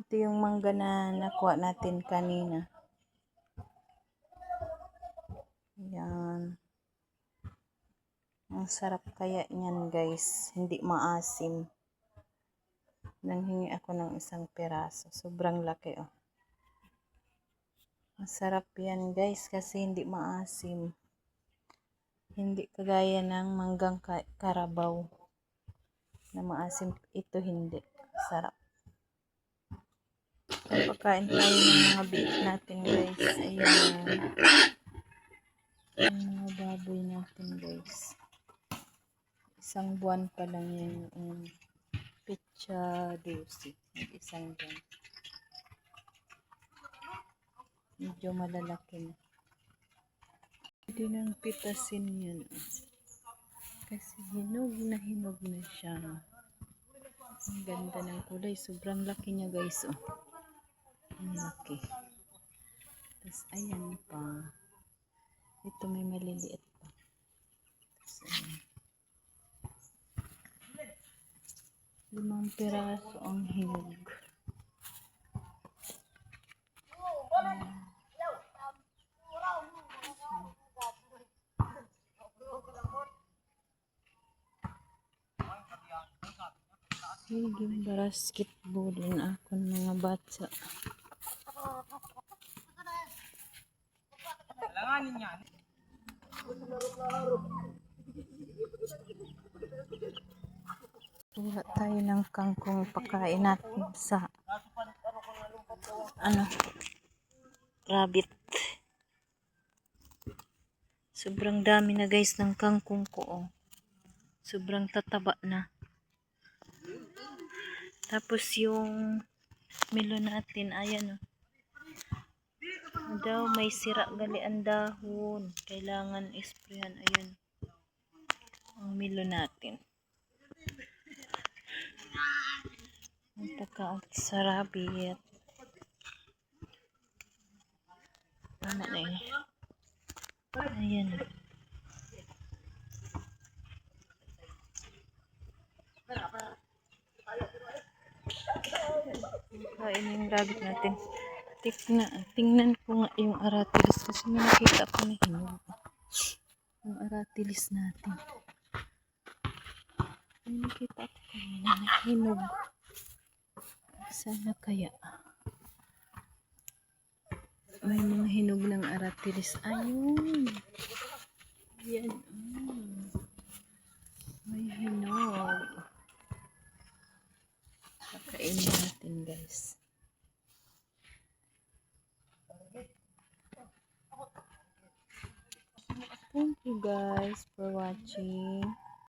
Ito yung mangga na nakuha natin kanina. Yan. Ang sarap kaya niyan guys. Hindi maasim. Nanghingi ako ng isang piraso. Sobrang laki oh. Masarap yan guys kasi hindi maasim. Hindi kagaya ng manggang karabaw na maasim. Ito hindi. Sarap. Pagkain tayo ng mga beef natin guys. Ayan. Yung mga baboy natin guys. Isang buwan pa lang yan. Pitsa dosi. Isang buwan. Medyo malalaki na. Pwede nang pitasin yan. Kasi hinog na siya. Ang ganda ng kulay. Sobrang laki niya guys. Oh. Ang laki. Tapos ayan pa. Ito may maliliit pa. Tapos ayan. 5 piraso ang hinog. Higing basketball din ako ng mga bata. Wala tayo ng kangkong pakain natin sa rabbit. Sobrang dami na guys ng kangkong ko. Oh. Sobrang tataba na. Tapos yung melon natin, ayan oh. Daw may sira gali ang dahon. Kailangan isprayan. Ayan. Ang melon natin. Ang pagkaat sa rabbit. Tama na eh. Ayan. Kain yung rabbit natin. Tingnan ko nga yung aratilis kasi may nakita ko na hinog. Yung aratilis natin. May nakita ko kanina na hinog. Sana kaya may mga hinog ng aratilis. Ayun. Yan. May hinog. Kakainin natin guys. Thank you guys for watching.